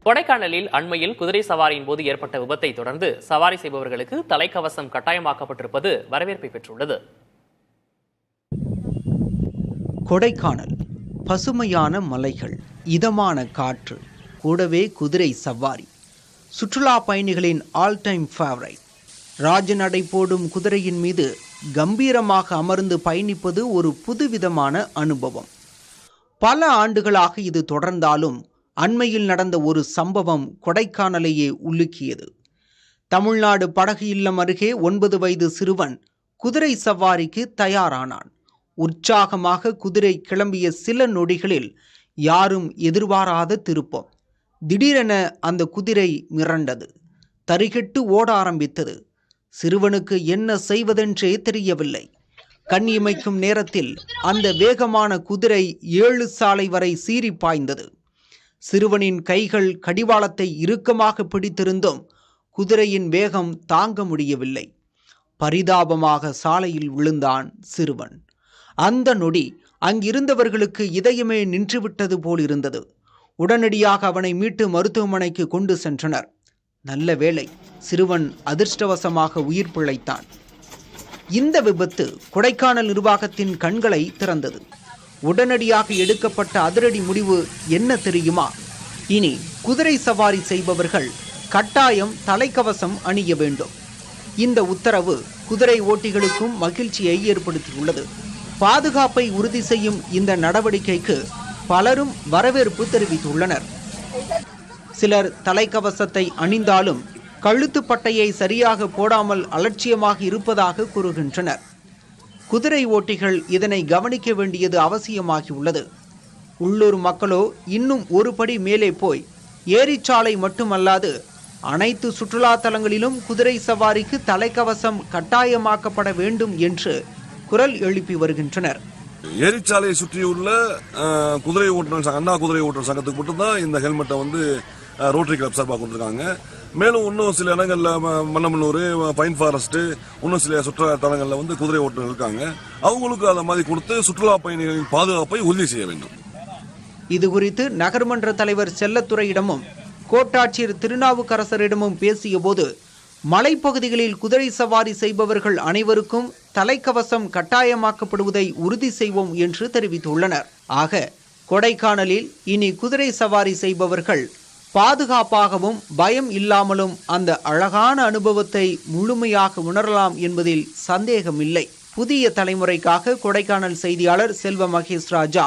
கொடைக்கானலில் அண்மையில் குதிரை சவாரியின் போது ஏற்பட்ட விபத்தை தொடர்ந்து சவாரி செய்பவர்களுக்கு தலைக்கவசம் கட்டாயமாக்கப்பட்டிருப்பது வரவேற்பை பெற்றுள்ளது. கொடைக்கானல் பசுமையான மலைகள், இதமான காற்று, கூடவே குதிரை சவாரி சுற்றுலா பயணிகளின் ஆல் டைம் ஃபேவரைட். ராஜநடை போடும் குதிரையின் மீது கம்பீரமாக அமர்ந்து பயணிப்பது ஒரு புதுவிதமான அனுபவம். பல ஆண்டுகளாக இது தொடர்ந்தாலும் அண்மையில் நடந்த ஒரு சம்பவம் கொடைக்கானலையே உலுக்கியது. தமிழ்நாடு படகு இல்லம் அருகே 9 வயது சிறுவன் குதிரை சவாரிக்கு தயாரானான். உற்சாகமாக குதிரை கிளம்பிய சில நொடிகளில் யாரும் எதிர்பாராத திருப்பம். திடீரென அந்த குதிரை மிரண்டது, தறிகெட்டு ஓட ஆரம்பித்தது. சிறுவனுக்கு என்ன செய்வதென்றே தெரியவில்லை. கண் இமைக்கும் நேரத்தில் அந்த வேகமான குதிரை 7 சாலை வரை சீறி பாய்ந்தது. சிறுவனின் கைகள் கடிவாளத்தை இறுக்கமாக பிடித்திருந்தும் குதிரையின் வேகம் தாங்க முடியவில்லை. பரிதாபமாக சாலையில் விழுந்தான் சிறுவன். அந்த நொடி அங்கிருந்தவர்களுக்கு இதயமே நின்றுவிட்டது போல் இருந்தது. உடனடியாக அவனை மீட்டு மருத்துவமனைக்கு கொண்டு சென்றனர். நல்ல வேளை, சிறுவன் அதிர்ஷ்டவசமாக உயிர் பிழைத்தான். இந்த விபத்து கொடைக்கானல் நிர்வாகத்தின் கண்களை திறந்தது. உடனடியாக எடுக்கப்பட்ட அதிரடி முடிவு என்ன தெரியுமா? இனி குதிரை சவாரி செய்பவர்கள் கட்டாயம் தலைக்கவசம் அணிய வேண்டும். இந்த உத்தரவு குதிரை ஓட்டிகளுக்கும் மகிழ்ச்சியை ஏற்படுத்தியுள்ளது. பாதுகாப்பை உறுதி செய்யும் இந்த நடவடிக்கைக்கு பலரும் வரவேற்பு தெரிவித்துள்ளனர். சிலர் தலைக்கவசத்தை அணிந்தாலும் கழுத்து பட்டையை சரியாக போடாமல் அலட்சியமாக இருப்பதாக கூறுகின்றனர். குதிரை ஓட்டிகள் இதனை கவனிக்க வேண்டியது அவசியமாகியுள்ளது. உள்ளூர் மக்களோ இன்னும் ஒரு படி மேலே போய் ஏரிச்சாலை மட்டுமல்லாது அனைத்து சுற்றுலா தலங்களிலும் குதிரை சவாரிக்கு தலைக்கவசம் கட்டாயமாக்கப்பட வேண்டும் என்று குரல் எழுப்பி வருகின்றனர். ஏரிச்சாலையை சுற்றியுள்ள குதிரை ஓட்டுநர் அண்ணா குதிரை ஓட்டுநர் சங்கத்துக்கு மட்டும்தான் இந்த ஹெல்மெட்டை ரோட்டரி கிளப் சார்பாக கொடுத்துருக்காங்க. மேலும் இன்னும் சில இடங்கள்ல மன்னமனூர், பைன் ஃபாரஸ்ட், இன்னும் சில சுற்றுலா தலங்களில் குதிரை ஓட்டுநர் இருக்காங்க. அவங்களுக்கு அதை மாதிரி கொடுத்து சுற்றுலா பயணிகளின் பாதுகாப்பை உறுதி செய்ய வேண்டும். இது குறித்து நகர்மன்ற தலைவர் செல்லத்துறையிடமும் கோட்டாட்சியர் திருநாவுக்கரசரிடமும் பேசிய போது மலைப்பகுதிகளில் குதிரை சவாரி செய்பவர்கள் அனைவருக்கும் தலைக்கவசம் கட்டாயமாக்கப்படுவதை உறுதி செய்வோம் என்று தெரிவித்துள்ளனர். ஆக கொடைக்கானலில் இனி குதிரை சவாரி செய்பவர்கள் பாதுகாப்பாகவும் பயம் இல்லாமலும் அந்த அழகான அனுபவத்தை முழுமையாக உணரலாம் என்பதில் சந்தேகமில்லை. புதிய தலைமுறைக்காக கொடைக்கானல் செய்தியாளர் செல்வ மகேஷ் ராஜா.